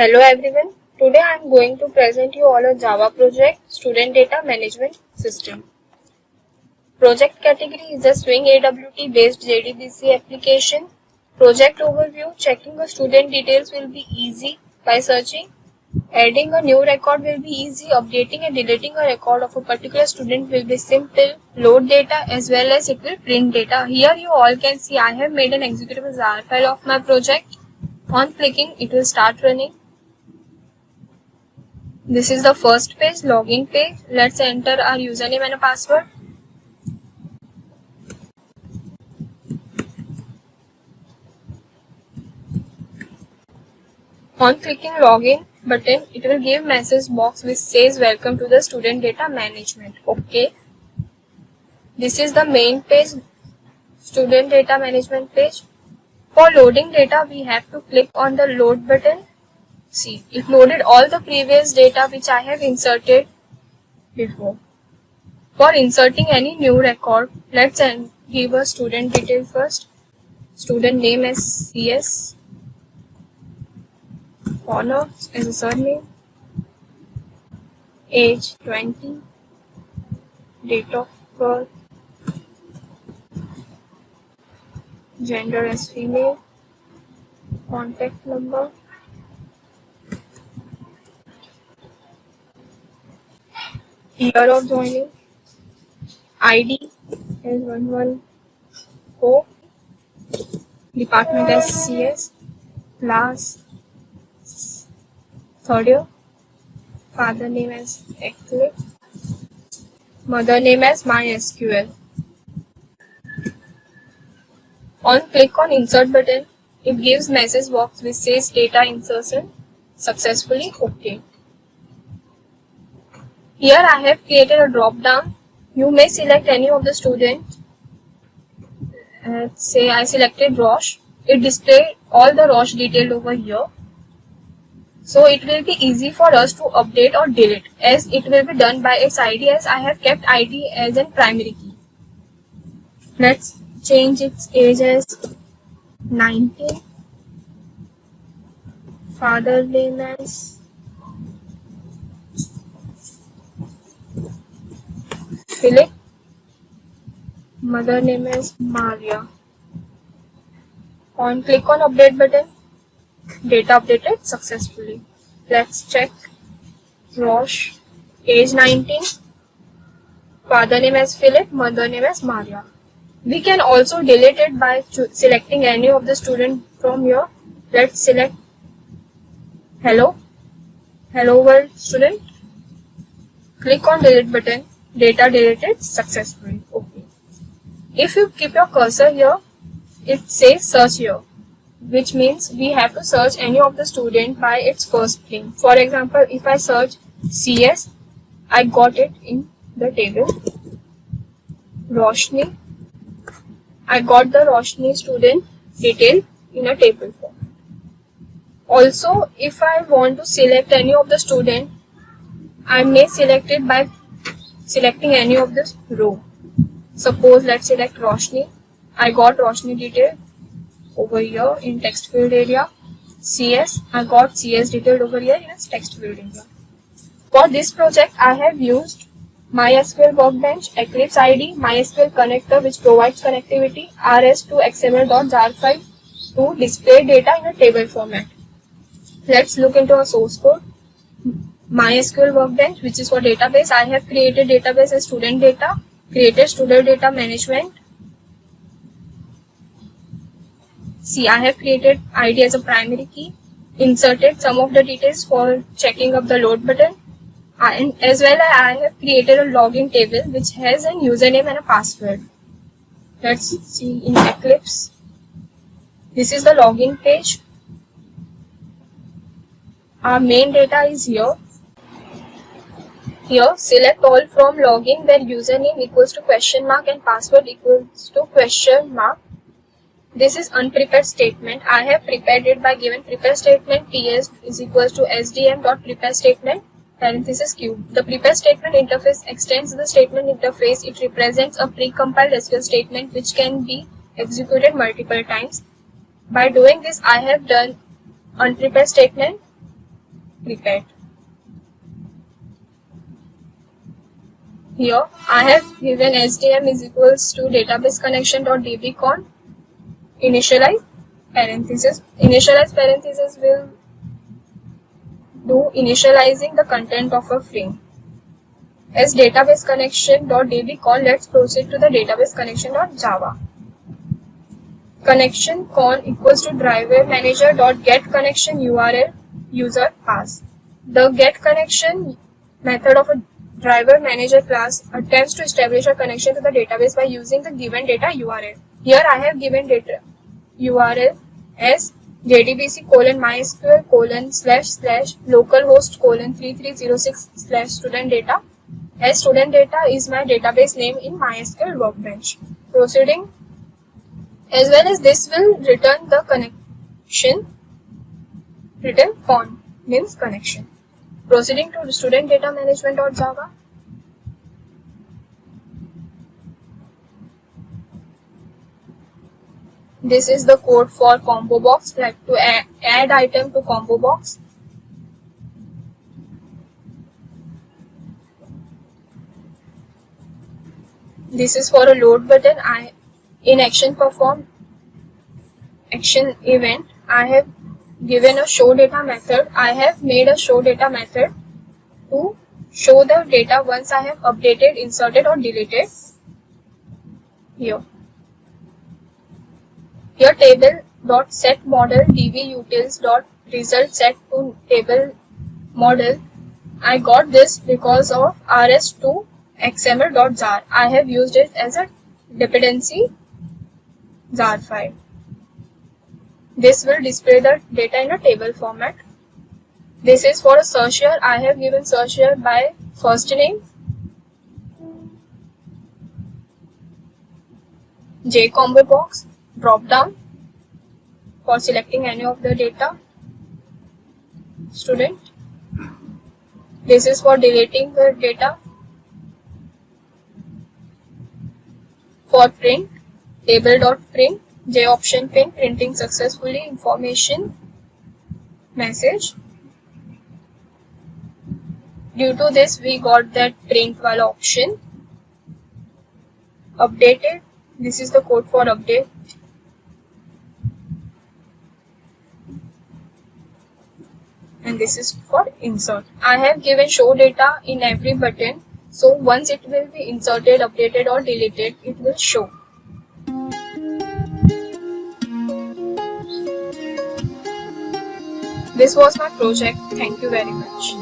Hello everyone. Today I am going to present you all a Java project, Student Data Management System. Project category is a Swing AWT based JDBC application. Project overview: checking the student details will be easy by searching. Adding a new record will be easy. Updating and deleting a record of a particular student will be simple. Load data as well as it will print data. Here you all can see I have made an executable jar file of my project. On clicking, it will start running. This is the first page, login page. Let's enter our username and a password. On clicking login button, it will give message box which says welcome to the student data management. Okay. This is the main page, student data management page. For loading data, we have to click on the load button. See, it loaded all the previous data which I have inserted before. For inserting any new record, let's give a student detail first. Student name as CS, honor as a surname, age 20, date of birth, gender as female, contact number, year of joining, ID as 114, department as CS, class third year, father name as Eclipse, mother name as MySQL. On click on insert button, it gives message box which says data insertion successfully. Okay. Here I have created a drop down. You may select any of the students. Say I selected Rosh. It displays all the Rosh detail over here. So it will be easy for us to update or delete as it will be done by its ID, as I have kept ID as a primary key. Let's change its age as 19. Father name as Philip. Mother name is Maria. On click on update button, data updated successfully. Let's check Rosh, age 19, father name as Philip, mother name as Maria. We can also delete it by selecting any of the student from here. Let's select Hello World student. Click on delete button, data deleted successfully. Okay. If you keep your cursor here, it says search here, which means we have to search any of the student by its first name. For example, if I search CS, I got it in the table. Roshni, I got the Roshni student detail in a table form. Also, if I want to select any of the student, I may select it by selecting any of this row. Suppose let's select Roshni. I got Roshni detail over here in text field area. CS, I got CS detailed over here in its text field area. For this project, I have used MySQL Workbench, Eclipse IDE, MySQL Connector which provides connectivity, rs2xml.jar file to display data in a table format. Let's look into a source code. MySQL Workbench, which is for database. I have created database as student data, created student data management. See, I have created ID as a primary key, inserted some of the details for checking up the load button, and as well as I have created a login table which has a username and a password. Let's see in Eclipse. This is the login page. Our main data is here. Here, select all from login where username equals to question mark and password equals to question mark. This is unprepared statement. I have prepared it by given prepare statement ps is equals to sdm.prepare statement parenthesis q. The prepare statement interface extends the statement interface. It represents a precompiled SQL statement which can be executed multiple times. By doing this, I have done unprepared statement prepared. Here I have given SDM is equals to database connection dot dbcon initialize parenthesis. Initialize parenthesis will do initializing the content of a frame. As database connection dot dbcon, let's proceed to the database connection dot java. Connection con equals to driver manager dot get connection URL user pass. The get connection method of a driver manager class attempts to establish a connection to the database by using the given data URL. Here I have given data URL as jdbc://localhost:/3306/student data, as student data is my database name in MySQL Workbench. Proceeding, as well as this will return the connection, return con means connection. Proceeding to student data management.java. This is the code for combo box, like to add item to combo box. This is for a load button. In action perform action event, I have given a show data method. I have made a show data method to show the data once I have updated, inserted or deleted. Here table dot set model dv utils dot result set to table model. I got this because of rs2 xml.jar. I have used it as a dependency jar file. This will display the data in a table format. This is for a search here. I have given search here by first name, JCombo box, drop down for selecting any of the data, student. This is for deleting the data. For print, table.print, J option print, printing successfully information message. Due to this, we got that print wala option. Updated, this is the code for update. And this is for insert. I have given show data in every button. So once it will be inserted, updated or deleted, it will show. This was my project. Thank you very much.